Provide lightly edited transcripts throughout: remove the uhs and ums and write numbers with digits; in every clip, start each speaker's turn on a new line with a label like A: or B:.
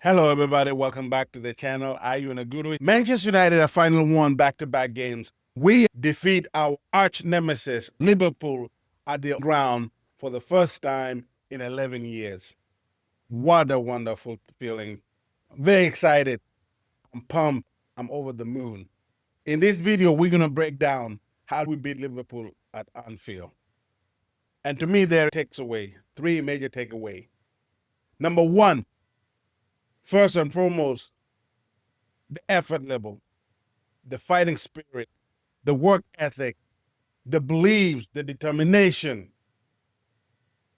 A: Hello, everybody. Welcome back to the channel. Ayuen Aguto. Manchester United have finally won back-to-back games. We defeat our arch nemesis, Liverpool, at the ground for the first time in 11 years. What a wonderful feeling. Very excited. I'm pumped. I'm over the moon. In this video, we're going to break down how we beat Liverpool at Anfield. And to me, there are three major takeaways. Number one, first and foremost, the effort level, the fighting spirit, the work ethic, the beliefs, the determination.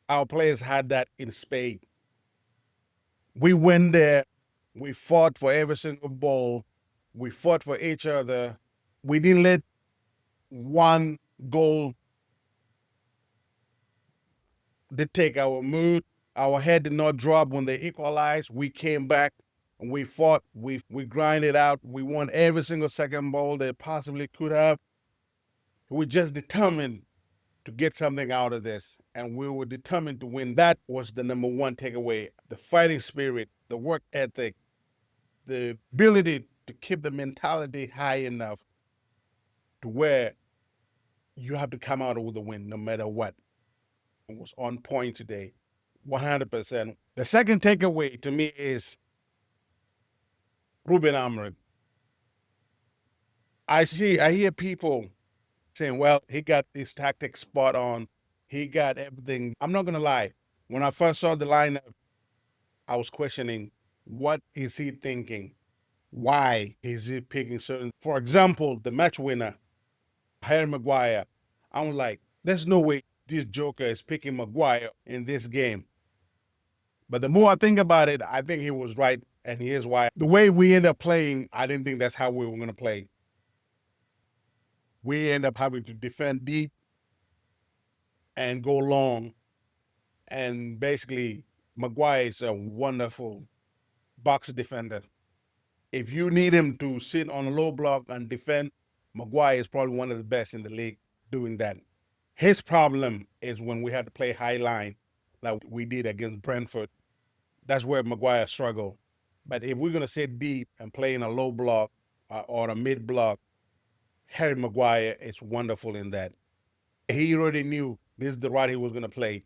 A: Our players had that in spades. We went there, we fought for every single ball, we fought for each other. We didn't let one goal dictate our mood. Our head did not drop when they equalized. We came back and we fought. We grinded out. We won every single second ball they possibly could have. We just determined to get something out of this, and we were determined to win. That was the number one takeaway: the fighting spirit, the work ethic, the ability to keep the mentality high enough to where you have to come out with a win no matter what. It was on point today, 100%. The second takeaway to me is Ruben Amorim. I hear people saying, well, he got his tactics spot on. He got everything. I'm not going to lie. When I first saw the lineup, I was questioning, what is he thinking? Why is he picking certain? For example, the match winner, Harry Maguire. I was like, there's no way this joker is picking Maguire in this game. But the more I think about it, I think he was right, and here's why. The way we end up playing, I didn't think that's how we were going to play. We end up having to defend deep and go long. And basically, Maguire is a wonderful box defender. If you need him to sit on a low block and defend, Maguire is probably one of the best in the league doing that. His problem is when we had to play high line, like we did against Brentford. That's where Maguire struggled. But if we're going to sit deep and play in a low block or a mid block, Harry Maguire is wonderful in that. He already knew this is the route he was going to play.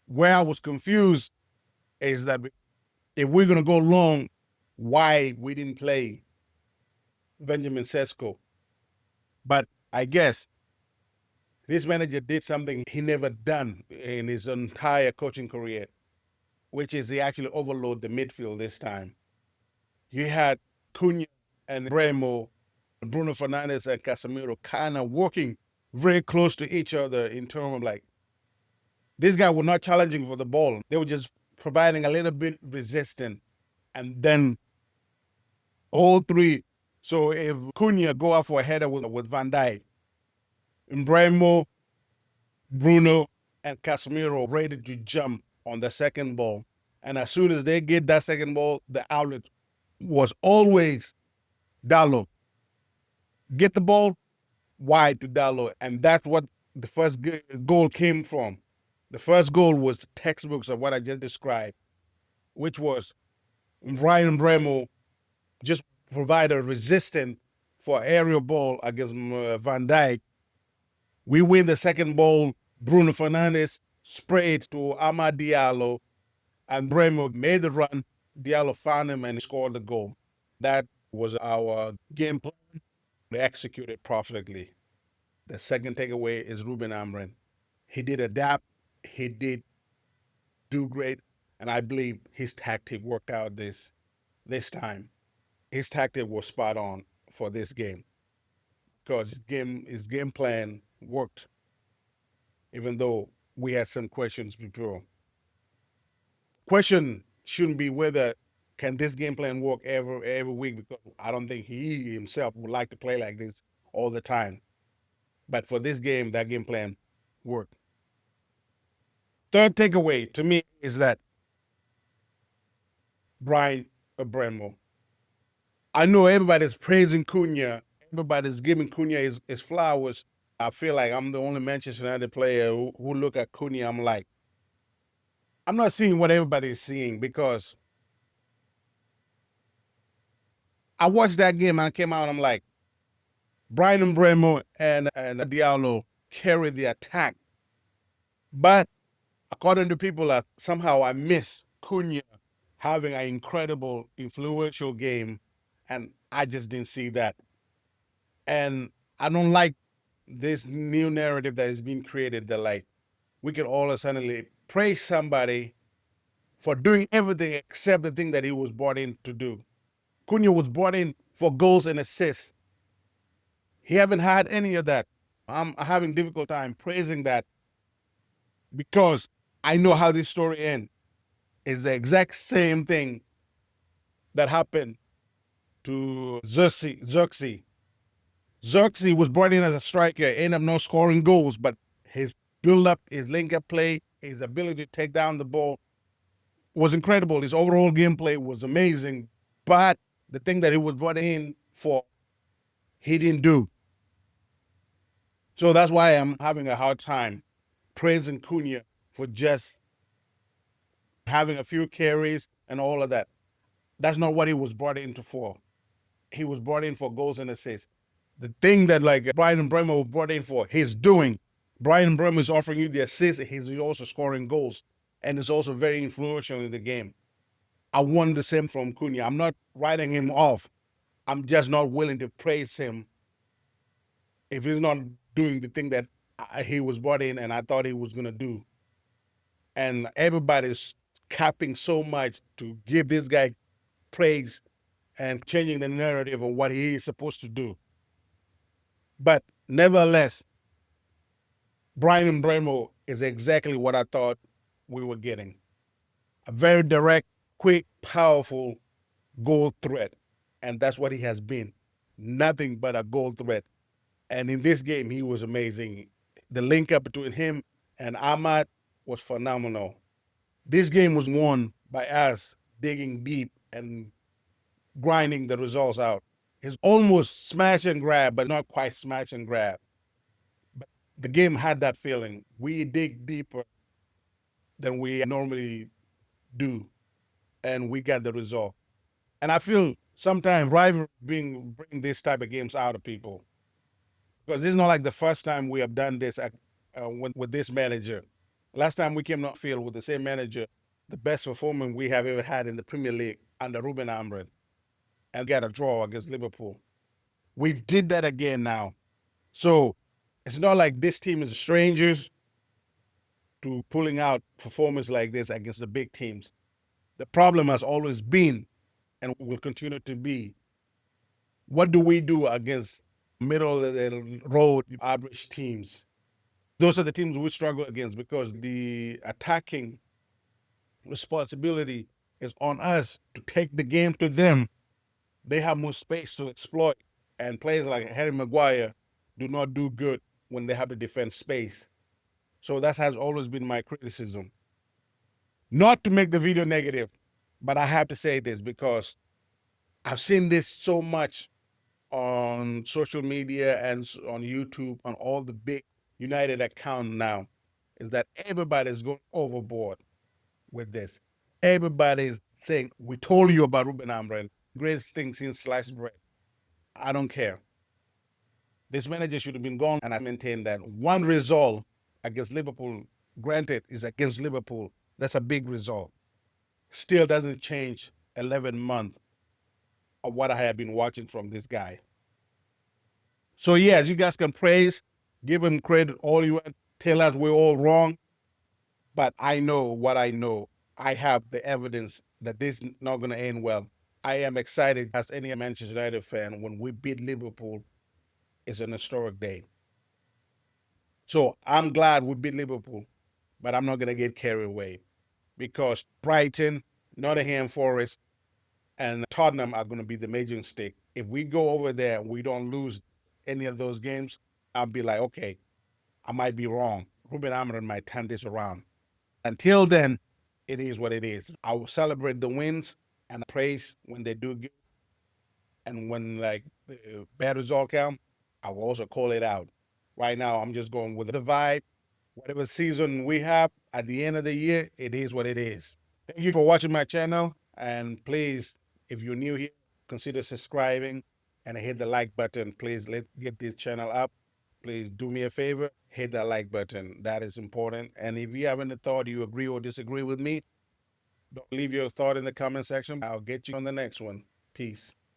A: Where I was confused is that if we're going to go long, why we didn't play Benjamin Sesko. But I guess this manager did something he never done in his entire coaching career, which is he actually overloaded the midfield this time. You had Cunha and Remo, Bruno Fernandes and Casemiro kind of working very close to each other in terms of like, these guys were not challenging for the ball. They were just providing a little bit resistance. And then all three. So if Cunha go out for a header with Van Dijk, Bremo, Bruno, and Casemiro ready to jump on the second ball. And as soon as they get that second ball, the outlet was always Diallo. Get the ball wide to Diallo. And that's what the first goal came from. The first goal was textbooks of what I just described, which was Ryan Remo just provided resistance for aerial ball against Van Dijk. We win the second ball. Bruno Fernandes sprayed to Amad Diallo, and Remo made the run. Diallo found him and scored the goal. That was our game plan. We executed perfectly. The second takeaway is Ruben Amorim. He did adapt. He did do great, and I believe his tactic worked out this time. His tactic was spot on for this game because his game plan worked, even though we had some questions before. Question shouldn't be whether can this game plan work every week, because I don't think he himself would like to play like this all the time. But for this game, that game plan worked. Third takeaway to me is that Brian Bremo. I know everybody's praising Cunha. Everybody's giving Cunha his flowers. I feel like I'm the only Manchester United player who look at Cunha. I'm like, I'm not seeing what everybody is seeing, because I watched that game and I came out and I'm like, Brighton, Remo, and Diallo carried the attack. But according to people, somehow I miss Cunha having an incredible, influential game, and I just didn't see that. And I don't like this new narrative that is being created that like we can all of a sudden praise somebody for doing everything except the thing that he was brought in to do. Cunha was brought in for goals and assists. He haven't had any of that. I'm having difficult time praising that because I know how this story ends. It's the exact same thing that happened to Xerxes. Xerxes was brought in as a striker, ended up not scoring goals, but his build up, his link up play, his ability to take down the ball was incredible. His overall gameplay was amazing. But the thing that he was brought in for, he didn't do. So that's why I'm having a hard time praising Cunha for just having a few carries and all of that. That's not what he was brought in for. He was brought in for goals and assists. The thing that like Brian Bremer was brought in for, he's doing. Brian Bremer is offering you the assists. He's also scoring goals, and is also very influential in the game. I want the same from Cunha. I'm not writing him off. I'm just not willing to praise him if he's not doing the thing that he was brought in and I thought he was going to do. And everybody's capping so much to give this guy praise and changing the narrative of what he is supposed to do. But nevertheless, Brian Bremo is exactly what I thought we were getting. A very direct, quick, powerful goal threat. And that's what he has been. Nothing but a goal threat. And in this game, he was amazing. The link up between him and Ahmad was phenomenal. This game was won by us digging deep and grinding the results out. It's almost smash and grab, but not quite smash and grab. But the game had that feeling. We dig deeper than we normally do, and we got the result. And I feel sometimes rivalry bring this type of games out of people because this is not like the first time we have done this with this manager. Last time we came to field with the same manager, the best performance we have ever had in the Premier League under Ruben Amorim, and got a draw against Liverpool. We did that again now. So it's not like this team is strangers to pulling out performance like this against the big teams. The problem has always been and will continue to be, what do we do against middle of the road average teams? Those are the teams we struggle against because the attacking responsibility is on us to take the game to them. They have more space to exploit, and players like Harry Maguire do not do good when they have to defend space. So that has always been my criticism. Not to make the video negative, but I have to say this because I've seen this so much on social media and on YouTube, on all the big United accounts now, is that everybody's going overboard with this. Everybody's saying, we told you about Ruben Amorim, greatest thing since sliced bread. I don't care. This manager should have been gone, and I maintain that one result against Liverpool, granted, is against Liverpool. That's a big result. Still doesn't change 11 months of what I have been watching from this guy. So yes, you guys can praise, give him credit all you want, tell us we're all wrong, but I know what I know. I have the evidence that this is not going to end well. I am excited as any Manchester United fan when we beat Liverpool. It's an historic day. So I'm glad we beat Liverpool, but I'm not going to get carried away because Brighton, Nottingham Forest, and Tottenham are going to be the major stake. If we go over there and we don't lose any of those games, I'll be like, okay, I might be wrong. Ruben Amorim might turn this around. Until then, it is what it is. I will celebrate the wins and praise when they do good. And when like the bad result come, I will also call it out. Right now, I'm just going with the vibe. Whatever season we have at the end of the year, it is what it is. Thank you for watching my channel. And please, if you're new here, consider subscribing and hit the like button. Please let's get this channel up. Please do me a favor, hit that like button. That is important. And if you have any thought, you agree or disagree with me, don't leave your thought in the comment section. I'll get you on the next one. Peace.